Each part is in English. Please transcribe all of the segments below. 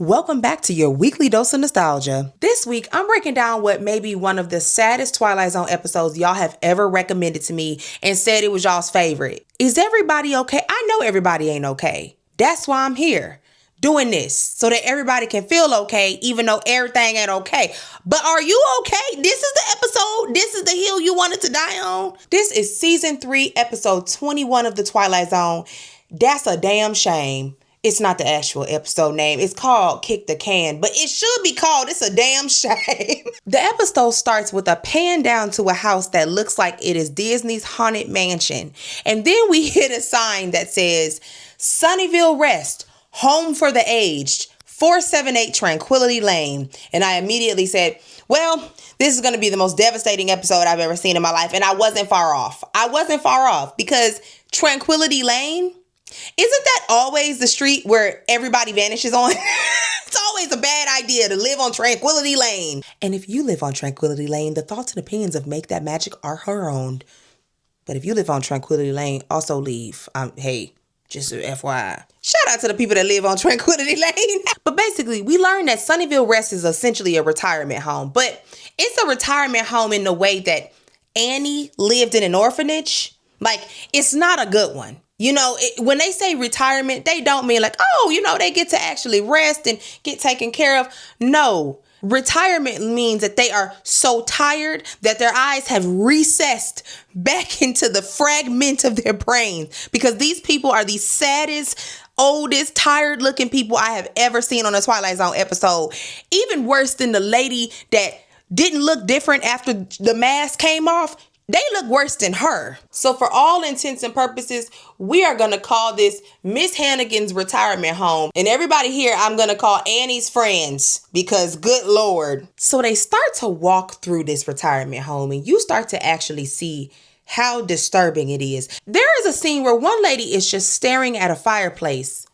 Welcome back to your weekly dose of nostalgia. This week, I'm breaking down what may be one of the saddest Twilight Zone episodes y'all have ever recommended to me and said it was y'all's favorite. Is everybody okay? I know everybody ain't okay. That's why I'm here, doing this, so that everybody can feel okay, even though everything ain't okay. But are you okay? This is the episode. This is the hill you wanted to die on. This is season 3, episode 21 of the Twilight Zone. That's a damn shame. It's not the actual episode name. It's called Kick the Can, but it should be called It's a Damn Shame. The episode starts with a pan down to a house that looks like it is Disney's Haunted Mansion. And then we hit a sign that says, Sunnyvale Rest, Home for the Aged, 478 Tranquility Lane. And I immediately said, well, this is going to be the most devastating episode I've ever seen in my life. And I wasn't far off. Because Tranquility Lane, isn't that always the street where everybody vanishes on? It's always a bad idea to live on Tranquility Lane. And if you live on Tranquility Lane, the thoughts and opinions of Make That Magic are her own. But if you live on Tranquility Lane, also leave. Hey, just FYI. Shout out to the people that live on Tranquility Lane. But basically, we learned that Sunnyvale Rest is essentially a retirement home. But it's a retirement home in the way that Annie lived in an orphanage. Like, it's not a good one. You know, when they say retirement, they don't mean like, oh, they get to actually rest and get taken care of. No, retirement means that they are so tired that their eyes have recessed back into the fragment of their brains, because these people are the saddest, oldest, tired looking people I have ever seen on a Twilight Zone episode. Even worse than the lady that didn't look different after the mask came off. They look worse than her. So for all intents and purposes, we are going to call this Miss Hannigan's retirement home. And everybody here, I'm going to call Annie's friends, because good Lord. So they start to walk through this retirement home, and you start to actually see how disturbing it is. There is a scene where one lady is just staring at a fireplace,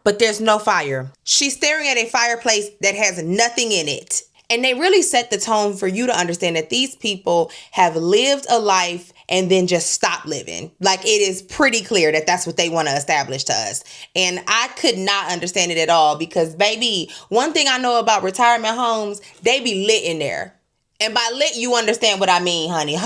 but there's no fire. She's staring at a fireplace that has nothing in it. And they really set the tone for you to understand that these people have lived a life and then just stopped living. Like, it is pretty clear that that's what they want to establish to us. And I could not understand it at all, because, baby, one thing I know about retirement homes, they be lit in there. And by lit, you understand what I mean, honey.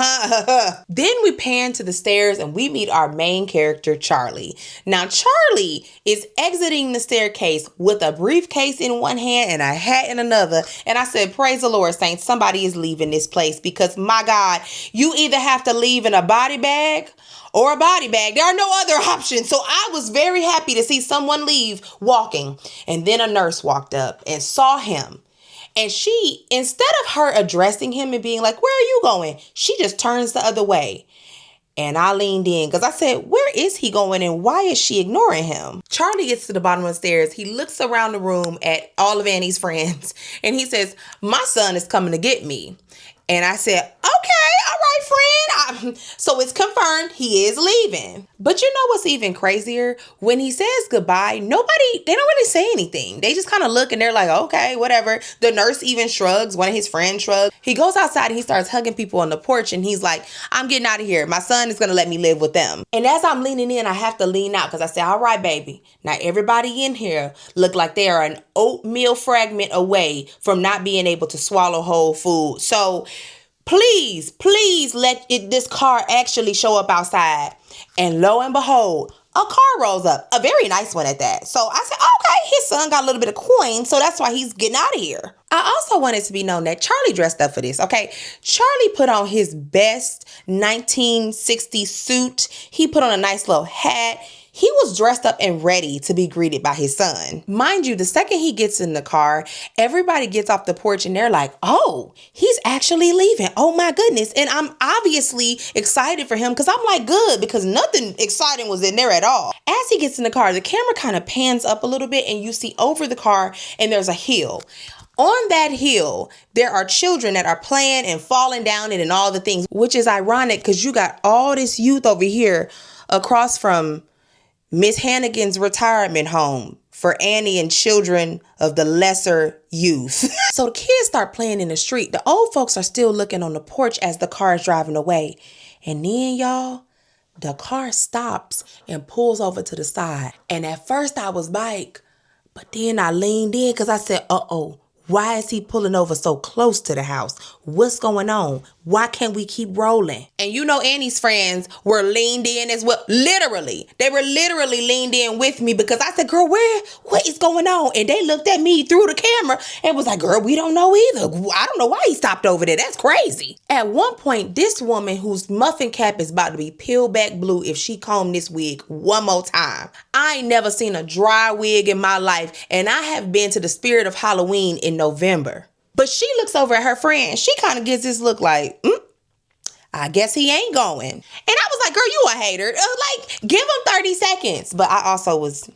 Then we pan to the stairs and we meet our main character, Charlie. Now, Charlie is exiting the staircase with a briefcase in one hand and a hat in another. And I said, praise the Lord, saints, somebody is leaving this place, because, my God, you either have to leave in a body bag or a body bag. There are no other options. So I was very happy to see someone leave walking. And then a nurse walked up and saw him. And she, instead of her addressing him and being like, where are you going? She just turns the other way. And I leaned in because I said, where is he going and why is she ignoring him? Charlie gets to the bottom of the stairs. He looks around the room at all of Annie's friends and he says, my son is coming to get me. And I said, okay, all right, friend. So it's confirmed he is leaving. But you know what's even crazier? When he says goodbye, they don't really say anything. They just kind of look and they're like, okay, whatever. The nurse even shrugs. One of his friends shrugs. He goes outside and he starts hugging people on the porch and he's like, I'm getting out of here. My son is going to let me live with them. And as I'm leaning in, I have to lean out because I said, all right, baby. Now everybody in here look like they are an oatmeal fragment away from not being able to swallow whole food. So please let this car actually show up outside. And lo and behold, a car rolls up. A very nice one at that. So I said, okay, his son got a little bit of coin, so that's why he's getting out of here. I also wanted to be known that Charlie dressed up for this, okay? Charlie put on his best 1960s suit. He put on a nice little hat. He was dressed up and ready to be greeted by his son. Mind you, the second he gets in the car, everybody gets off the porch and they're like, oh, he's actually leaving. Oh my goodness. And I'm obviously excited for him because I'm like, good, because nothing exciting was in there at all. As he gets in the car, the camera kind of pans up a little bit and you see over the car and there's a hill. On that hill, there are children that are playing and falling down it and all the things, which is ironic because you got all this youth over here across from Miss Hannigan's retirement home for Annie and children of the lesser youth. So the kids start playing in the street. The old folks are still looking on the porch as the car is driving away. And then, y'all, the car stops and pulls over to the side. And at first I was like, But then I leaned in because I said, uh-oh. Why is he pulling over so close to the house? What's going on? Why can't we keep rolling? And you know Annie's friends were leaned in as well. Literally. They were literally leaned in with me because I said, girl, what is going on? And they looked at me through the camera and was like, girl, we don't know either. I don't know why he stopped over there. That's crazy. At one point, this woman whose muffin cap is about to be peeled back blue if she combed this wig one more time. I ain't never seen a dry wig in my life, and I have been to the Spirit of Halloween in November. But she looks over at her friend. She kind of gets this look like, I guess he ain't going. And I was like, girl, you a hater. Give him 30 seconds. But I also was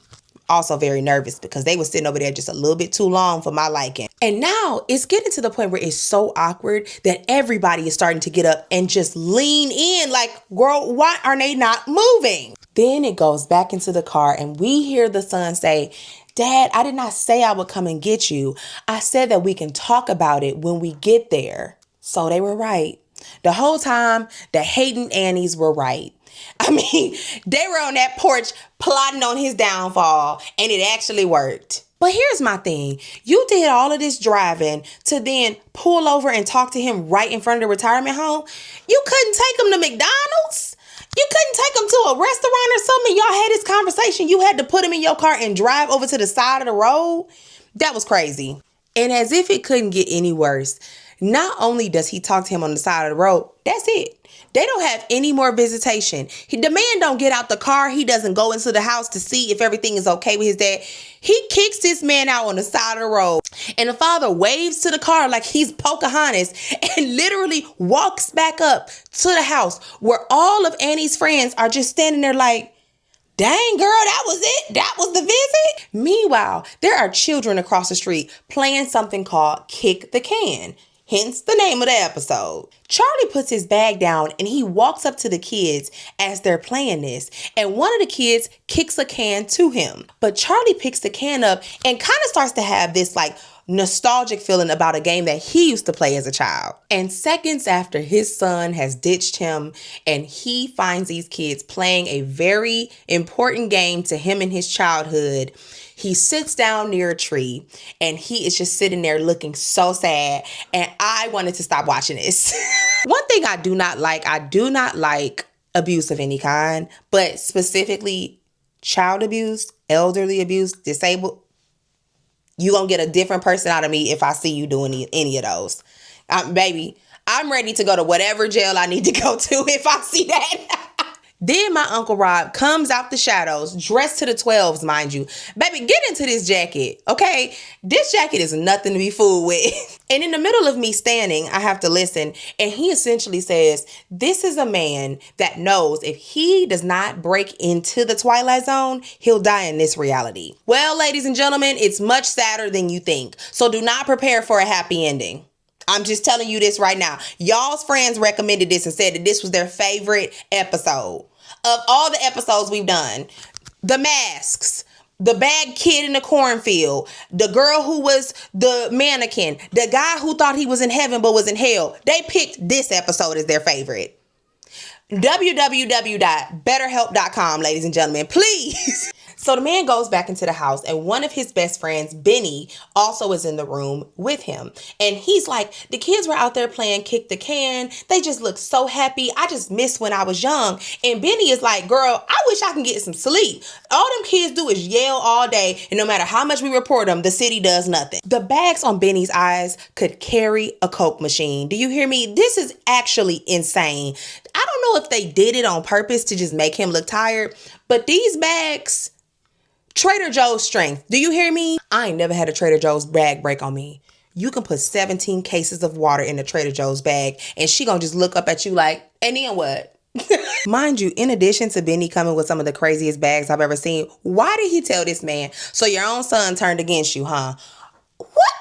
very nervous because they were sitting over there just a little bit too long for my liking. And now it's getting to the point where it's so awkward that everybody is starting to get up and just lean in like, girl, why are they not moving? Then it goes back into the car and we hear the son say, Dad, I did not say I would come and get you. I said that we can talk about it when we get there. So they were right. The whole time, the hating Annies were right. I mean, they were on that porch plotting on his downfall, and it actually worked. But here's my thing. You did all of this driving to then pull over and talk to him right in front of the retirement home. You couldn't take him to McDonald's. You couldn't take him to a restaurant or something. Y'all had this conversation. You had to put him in your car and drive over to the side of the road. That was crazy. And as if it couldn't get any worse, not only does he talk to him on the side of the road, that's it. They don't have any more visitation. The man don't get out the car. He doesn't go into the house to see if everything is okay with his dad. He kicks this man out on the side of the road. And the father waves to the car like he's Pocahontas and literally walks back up to the house where all of Annie's friends are just standing there like, dang, girl, that was it? That was the visit? Meanwhile, there are children across the street playing something called Kick the Can. Hence the name of the episode. Charlie puts his bag down and he walks up to the kids as they're playing this. And one of the kids kicks a can to him. But Charlie picks the can up and kind of starts to have this nostalgic feeling about a game that he used to play as a child. And seconds after his son has ditched him and he finds these kids playing a very important game to him in his childhood, he sits down near a tree and he is just sitting there looking so sad. And I wanted to stop watching this. One thing I do not like abuse of any kind, but specifically child abuse, elderly abuse, disabled. You're going to get a different person out of me if I see you doing any of those. Baby, I'm ready to go to whatever jail I need to go to if I see that. Then my Uncle Rob comes out the shadows, dressed to the 12s, mind you. Baby, get into this jacket, okay? This jacket is nothing to be fooled with. And in the middle of me standing, I have to listen. And he essentially says, this is a man that knows if he does not break into the Twilight Zone, he'll die in this reality. Well, ladies and gentlemen, it's much sadder than you think. So do not prepare for a happy ending. I'm just telling you this right now. Y'all's friends recommended this and said that this was their favorite episode. Of all the episodes we've done, the masks, the bad kid in the cornfield, the girl who was the mannequin, the guy who thought he was in heaven but was in hell, they picked this episode as their favorite. www.betterhelp.com, ladies and gentlemen, please. So the man goes back into the house and one of his best friends, Benny, also is in the room with him. And he's like, the kids were out there playing Kick the Can. They just look so happy. I just miss when I was young. And Benny is like, girl, I wish I can get some sleep. All them kids do is yell all day. And no matter how much we report them, the city does nothing. The bags on Benny's eyes could carry a Coke machine. Do you hear me? This is actually insane. I don't know if they did it on purpose to just make him look tired, but these bags, Trader Joe's strength. Do you hear me? I ain't never had a Trader Joe's bag break on me. You can put 17 cases of water in a Trader Joe's bag and she gonna just look up at you like, and then what? Mind you, in addition to Benny coming with some of the craziest bags I've ever seen, why did he tell this man, so your own son turned against you, huh? What?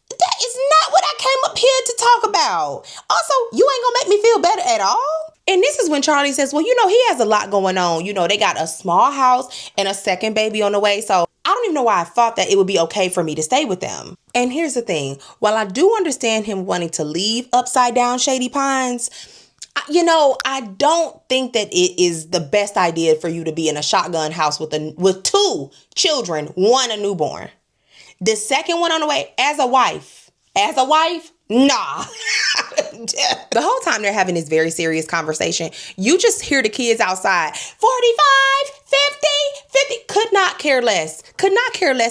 That is not what I came up here to talk about. Also, you ain't gonna make me feel better at all. And this is when Charlie says, well, he has a lot going on. They got a small house and a second baby on the way. So I don't even know why I thought that it would be okay for me to stay with them. And here's the thing. While I do understand him wanting to leave Upside Down Shady Pines, I don't think that it is the best idea for you to be in a shotgun house with two children, one a newborn. The second one on the way, as a wife, nah. The whole time they're having this very serious conversation, you just hear the kids outside, 45, 50, 50, could not care less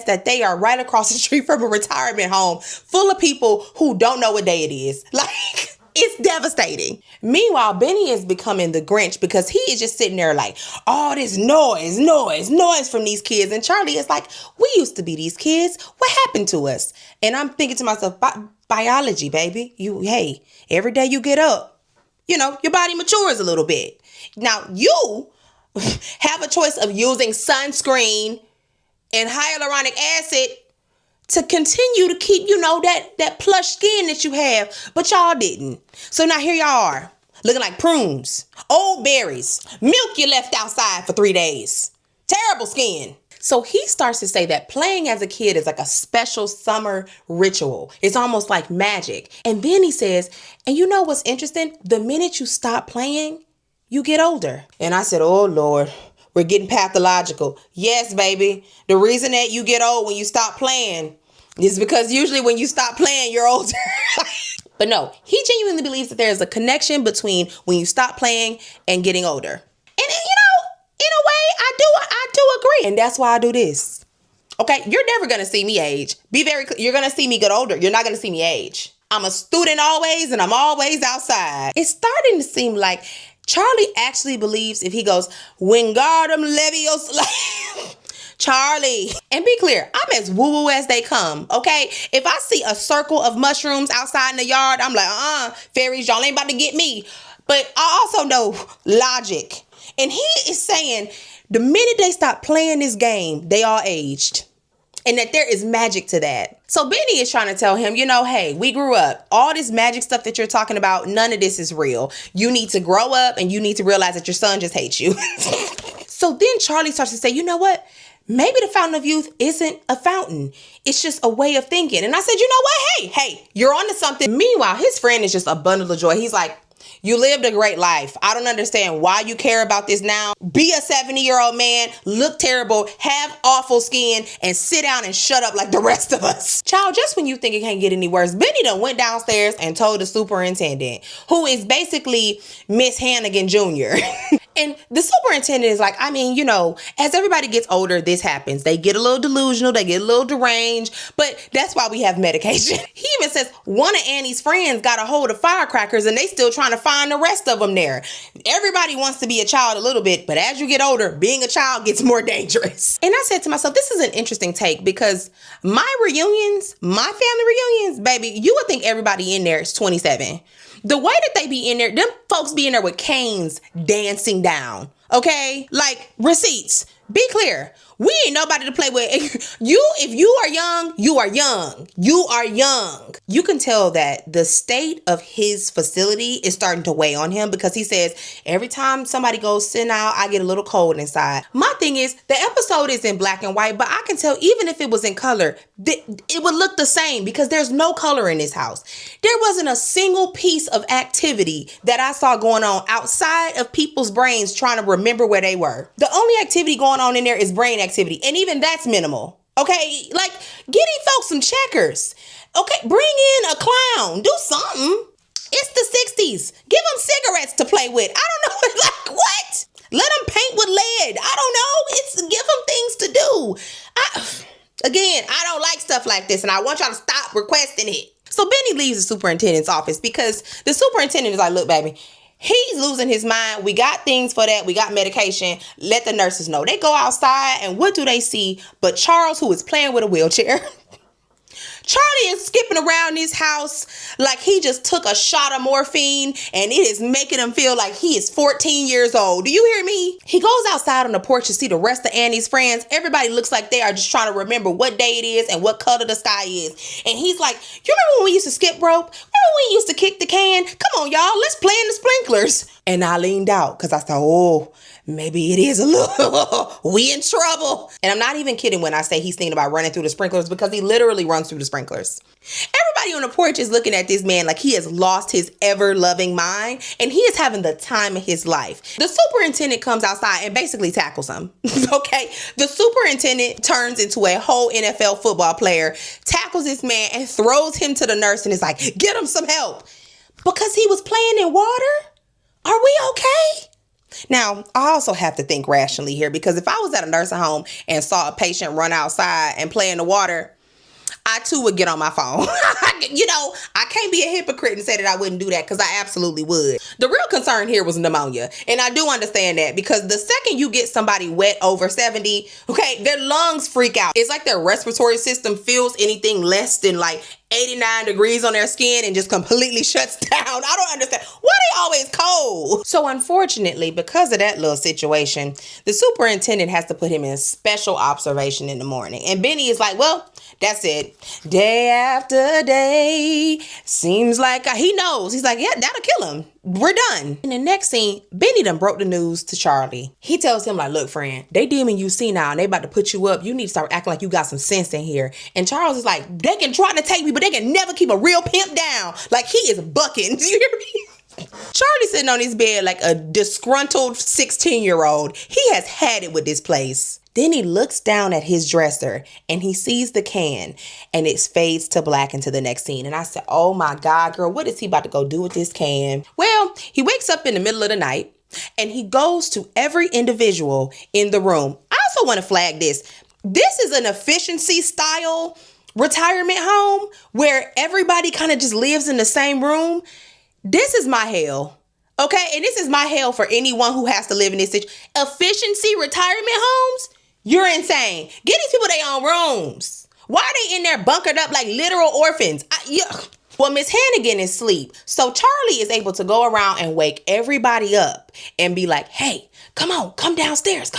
that they are right across the street from a retirement home full of people who don't know what day it is. Like, it's devastating. Meanwhile, Benny is becoming the Grinch because he is just sitting there like, all this noise from these kids. And Charlie is like, we used to be these kids. What happened to us? And I'm thinking to myself, biology, baby. Hey, every day you get up, your body matures a little bit. Now, you have a choice of using sunscreen and hyaluronic acid to continue to keep, that plush skin that you have, but y'all didn't. So now here y'all are, looking like prunes, old berries, milk you left outside for 3 days, terrible skin. So he starts to say that playing as a kid is like a special summer ritual. It's almost like magic. And then he says, and you know what's interesting? The minute you stop playing, you get older. And I said, oh Lord, we're getting pathological. Yes, baby. The reason that you get old when you stop playing is because usually when you stop playing, you're older. But no, he genuinely believes that there is a connection between when you stop playing and getting older. And in a way, I do agree. And that's why I do this. Okay, you're never going to see me age. Be very clear. You're going to see me get older. You're not going to see me age. I'm a student always, and I'm always outside. It's starting to seem like Charlie actually believes if he goes, Wingardium Leviosa, Charlie. And be clear, I'm as woo-woo as they come, okay? If I see a circle of mushrooms outside in the yard, I'm like, fairies, y'all ain't about to get me. But I also know logic. And he is saying the minute they stop playing this game, they all aged. And that there is magic to that. So Benny is trying to tell him, hey, we grew up. All this magic stuff that you're talking about, none of this is real. You need to grow up and you need to realize that your son just hates you. So then Charlie starts to say, you know what? Maybe the fountain of youth isn't a fountain. It's just a way of thinking. And I said, you know what? Hey, you're onto something. Meanwhile, his friend is just a bundle of joy. He's like, you lived a great life. I don't understand why you care about this now. Be a 70-year-old man, look terrible, have awful skin, and sit down and shut up like the rest of us. Child, just when you think it can't get any worse, Benny done went downstairs and told the superintendent, who is basically Miss Hannigan Jr. And the superintendent is like, as everybody gets older, this happens. They get a little delusional, they get a little deranged, but that's why we have medication. He even says one of Annie's friends got a hold of firecrackers and they still trying to find the rest of them there. Everybody wants to be a child a little bit, but as you get older, being a child gets more dangerous. And I said to myself, this is an interesting take because my family reunions, baby, you would think everybody in there is 27. The way that they be in there, them folks be in there with canes dancing down, okay? Like receipts. Be clear. We ain't nobody to play with. If you are young, you are young. You are young. You can tell that the state of his facility is starting to weigh on him because he says, every time somebody goes sit out, I get a little cold inside. My thing is, the episode is in black and white, but I can tell even if it was in color, it would look the same because there's no color in this house. There wasn't a single piece of activity that I saw going on outside of people's brains trying to remember where they were. The only activity going on in there is brain activity. And even that's minimal. Okay. Like, get these folks some checkers. Okay. Bring in a clown. Do something. It's the 60s. Give them cigarettes to play with. I don't know. Like, what? Let them paint with lead. I don't know. Give them things to do. I don't like stuff like this. And I want y'all to stop requesting it. So Benny leaves the superintendent's office because the superintendent is like, look, baby, he's losing his mind. We got things for that. We got medication. Let the nurses know. They go outside and what do they see but Charles, who is playing with a wheelchair. Charlie is skipping around his house like he just took a shot of morphine and it is making him feel like he is 14 years old. Do you hear me? He goes outside on the porch to see the rest of Annie's friends. Everybody looks like they are just trying to remember what day it is and what color the sky is. And he's like, you remember when we used to skip rope? Remember when we used to kick the can? Come on, y'all. Let's play in the sprinklers. And I leaned out because I thought, oh, maybe it is a little, we in trouble. And I'm not even kidding when I say he's thinking about running through the sprinklers, because he literally runs through the sprinklers. Everybody on the porch is looking at this man like he has lost his ever-loving mind, and he is having the time of his life. The superintendent comes outside and basically tackles him. Okay? The superintendent turns into a whole NFL football player, tackles this man, and throws him to the nurse and is like, get him some help. Because he was playing in water? Are we okay? Now, I also have to think rationally here, because if I was at a nursing home and saw a patient run outside and play in the water, I too would get on my phone. I can't be a hypocrite and say that I wouldn't do that, because I absolutely would. The real concern here was pneumonia. And I do understand that, because the second you get somebody wet over 70, okay, their lungs freak out. It's like their respiratory system feels anything less than like 89 degrees on their skin and just completely shuts down. I don't understand. Why they always cold? So unfortunately, because of that little situation, the superintendent has to put him in special observation in the morning. And Benny is like, well, that's it. Day after day, seems like he knows. He's like, yeah, that'll kill him. We're done. In the next scene, Benny done broke the news to Charlie. He tells him like, look, friend, they deeming you senile and they about to put you up. You need to start acting like you got some sense in here. And Charles is like, they can try to take me, but they can never keep a real pimp down. Like, he is bucking. Do you hear me? Charlie's sitting on his bed like a disgruntled 16-year-old. He has had it with this place. Then he looks down at his dresser and he sees the can, and it fades to black into the next scene. And I said, oh my God, girl, what is he about to go do with this can? Well, he wakes up in the middle of the night and he goes to every individual in the room. I also want to flag this. This is an efficiency style retirement home where everybody kind of just lives in the same room. This is my hell. Okay. And this is my hell for anyone who has to live in this situation. Efficiency retirement homes? You're insane. Get these people their own rooms. Why are they in there bunkered up like literal orphans? Well, Miss Hannigan is asleep. So Charlie is able to go around and wake everybody up and be like, hey, come on, come downstairs.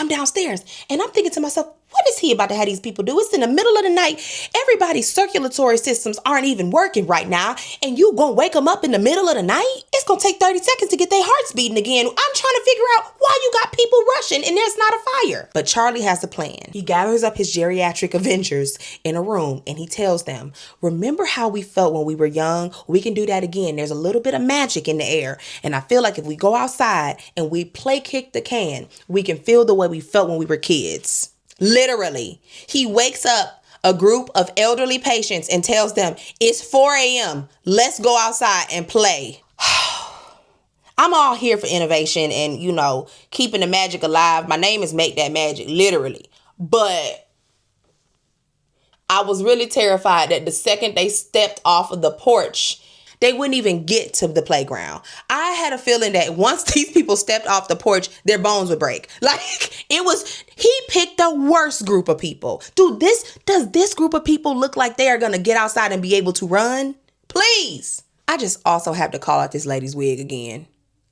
And I'm thinking to myself, what is he about to have these people do? It's in the middle of the night. Everybody's circulatory systems aren't even working right now. And you gonna wake them up in the middle of the night? It's gonna take 30 seconds to get their hearts beating again. I'm trying to figure out why you got people rushing and there's not a fire. But Charlie has a plan. He gathers up his geriatric Avengers in a room and he tells them, remember how we felt when we were young? We can do that again. There's a little bit of magic in the air. And I feel like if we go outside and we play kick the can, we can feel the way we felt when we were kids. Literally, he wakes up a group of elderly patients and tells them, it's 4 a.m. Let's go outside and play. I'm all here for innovation and, keeping the magic alive. My name is Make That Magic, literally. But I was really terrified that the second they stepped off of the porch, they wouldn't even get to the playground. I had a feeling that once these people stepped off the porch, their bones would break. He picked the worst group of people. Dude, does this group of people look like they are going to get outside and be able to run? Please. I just also have to call out this lady's wig again.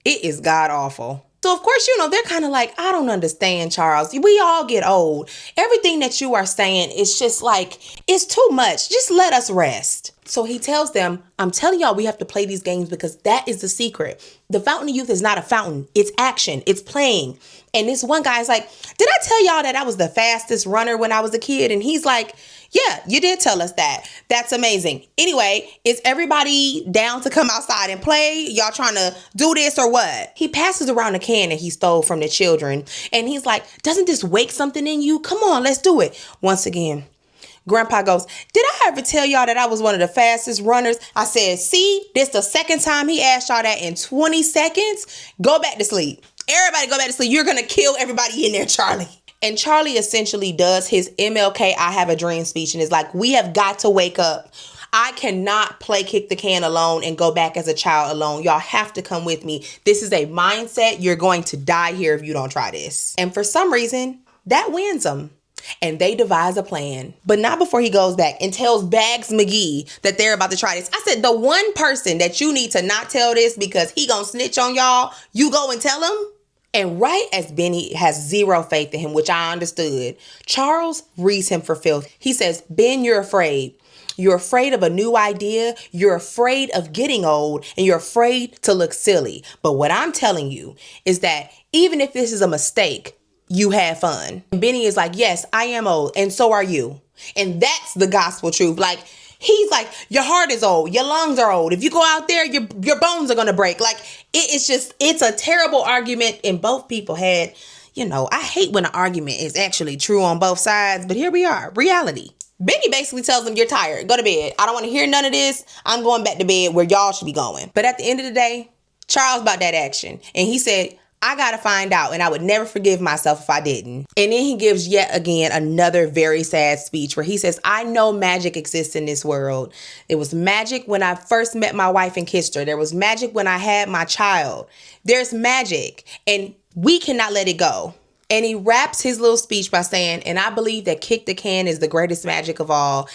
It is god awful. So, of course, they're kind of like, I don't understand, Charles. We all get old. Everything that you are saying is just like, it's too much. Just let us rest. So he tells them, I'm telling y'all we have to play these games because that is the secret. The fountain of youth is not a fountain. It's action. It's playing. And this one guy's like, did I tell y'all that I was the fastest runner when I was a kid? And he's like, yeah, you did tell us that. That's amazing. Anyway, is everybody down to come outside and play? Y'all trying to do this or what? He passes around the can that he stole from the children. And he's like, doesn't this wake something in you? Come on, let's do it. Once again, Grandpa goes, did I ever tell y'all that I was one of the fastest runners? I said, see, this the second time he asked y'all that in 20 seconds. Go back to sleep. Everybody go back to sleep. You're going to kill everybody in there, Charlie. And Charlie essentially does his MLK I Have a Dream speech and is like, we have got to wake up. I cannot play kick the can alone and go back as a child alone. Y'all have to come with me. This is a mindset. You're going to die here if you don't try this. And for some reason, that wins them. And they devise a plan, but not before he goes back and tells Bags McGee that they're about to try this. I said, the one person that you need to not tell this because he gonna snitch on y'all, you go and tell him. And right as Benny has zero faith in him, which I understood, Charles reads him for filth. He says, Ben, you're afraid. You're afraid of a new idea. You're afraid of getting old, and you're afraid to look silly. But what I'm telling you is that even if this is a mistake, you have fun. And Benny is like, yes, I am old, and so are you. And that's the gospel truth. Like, he's like, your heart is old, your lungs are old. If you go out there, your bones are gonna break. Like, it's a terrible argument, and both people had, I hate when an argument is actually true on both sides, but here we are, reality. Benny basically tells him, you're tired, go to bed. I don't want to hear none of this. I'm going back to bed where y'all should be going. But at the end of the day, Charles about that action. And he said, I gotta find out, and I would never forgive myself if I didn't. And then he gives yet again another very sad speech where he says, I know magic exists in this world. It was magic when I first met my wife and kissed her. There was magic when I had my child. There's magic, and we cannot let it go. And he wraps his little speech by saying, and I believe that kick the can is the greatest magic of all.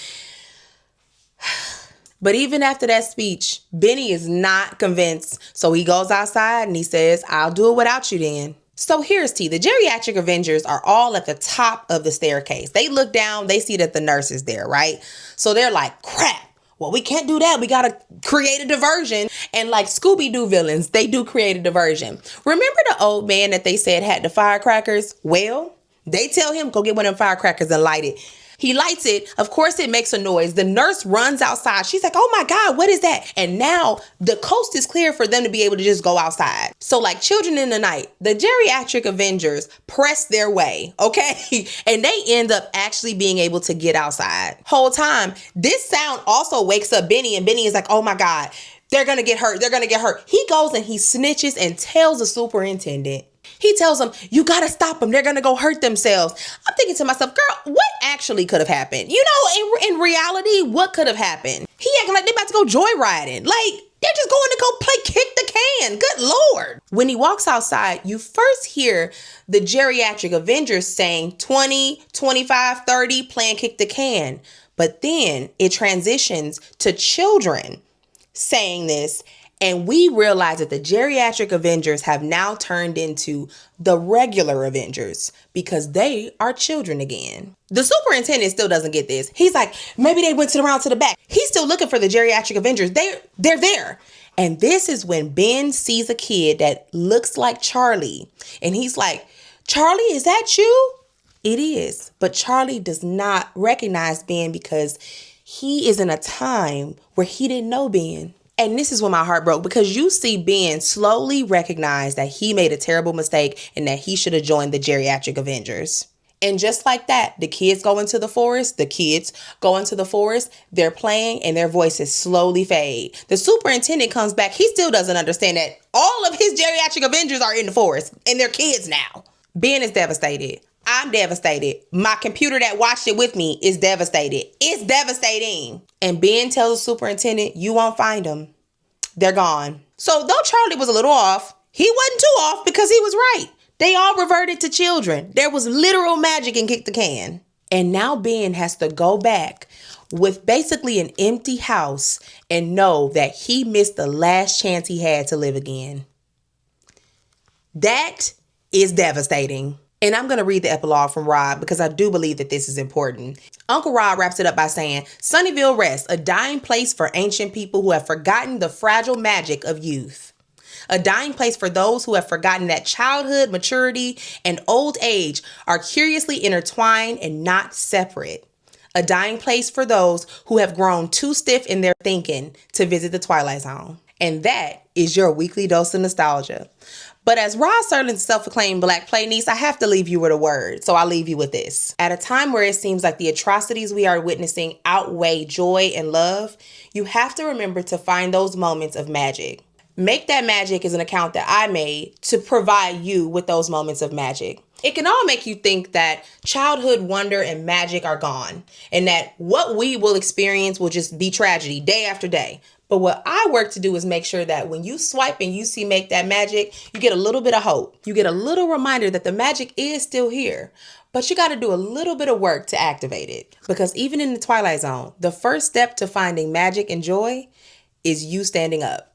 But even after that speech, Benny is not convinced. So he goes outside and he says, I'll do it without you then. So here's T. The geriatric Avengers are all at the top of the staircase. They look down, they see that the nurse is there, right? So they're like, crap. Well, we can't do that. We got to create a diversion. And like Scooby-Doo villains, they do create a diversion. Remember the old man that they said had the firecrackers? Well, they tell him, go get one of them firecrackers and light it. He lights it. Of course, it makes a noise. The nurse runs outside. She's like, oh my God, what is that? And now the coast is clear for them to be able to just go outside. So like children in the night, the geriatric Avengers press their way, okay? And they end up actually being able to get outside. Whole time, this sound also wakes up Benny, and Benny is like, oh my God, they're going to get hurt. They're going to get hurt. He goes and he snitches and tells the superintendent. He tells them, you got to stop them. They're going to go hurt themselves. I'm thinking to myself, girl, what actually could have happened? In reality, what could have happened? He acting like they're about to go joyriding. Like, they're just going to go play kick the can. Good Lord. When he walks outside, you first hear the geriatric Avengers saying 20, 25, 30, playing kick the can. But then it transitions to children saying this. And we realize that the geriatric Avengers have now turned into the regular Avengers because they are children again. The superintendent still doesn't get this. He's like, maybe they went around to the back. He's still looking for the geriatric Avengers. They're there. And this is when Ben sees a kid that looks like Charlie. And he's like, Charlie, is that you? It is. But Charlie does not recognize Ben because he is in a time where he didn't know Ben. And this is when my heart broke, because you see Ben slowly recognize that he made a terrible mistake and that he should have joined the geriatric Avengers. And just like that, the kids go into the forest. They're playing and their voices slowly fade. The superintendent comes back. He still doesn't understand that all of his geriatric Avengers are in the forest and they're kids now. Ben is devastated. I'm devastated. My computer that watched it with me is devastated. It's devastating. And Ben tells the superintendent, you won't find them. They're gone. So though Charlie was a little off, he wasn't too off because he was right. They all reverted to children. There was literal magic in Kick the Can. And now Ben has to go back with basically an empty house and know that he missed the last chance he had to live again. That is devastating. And I'm going to read the epilogue from Rob because I do believe that this is important. Uncle Rob wraps it up by saying, Sunnyvale rests, a dying place for ancient people who have forgotten the fragile magic of youth. A dying place for those who have forgotten that childhood, maturity, and old age are curiously intertwined and not separate. A dying place for those who have grown too stiff in their thinking to visit the Twilight Zone. And that is your weekly dose of nostalgia. But as Rod Serling's self-acclaimed Black play niece, I have to leave you with a word. So I'll leave you with this. At a time where it seems like the atrocities we are witnessing outweigh joy and love, you have to remember to find those moments of magic. Make That Magic is an account that I made to provide you with those moments of magic. It can all make you think that childhood wonder and magic are gone and that what we will experience will just be tragedy day after day. But what I work to do is make sure that when you swipe and you see Make That Magic, you get a little bit of hope. You get a little reminder that the magic is still here, but you got to do a little bit of work to activate it. Because even in the Twilight Zone, the first step to finding magic and joy is you standing up.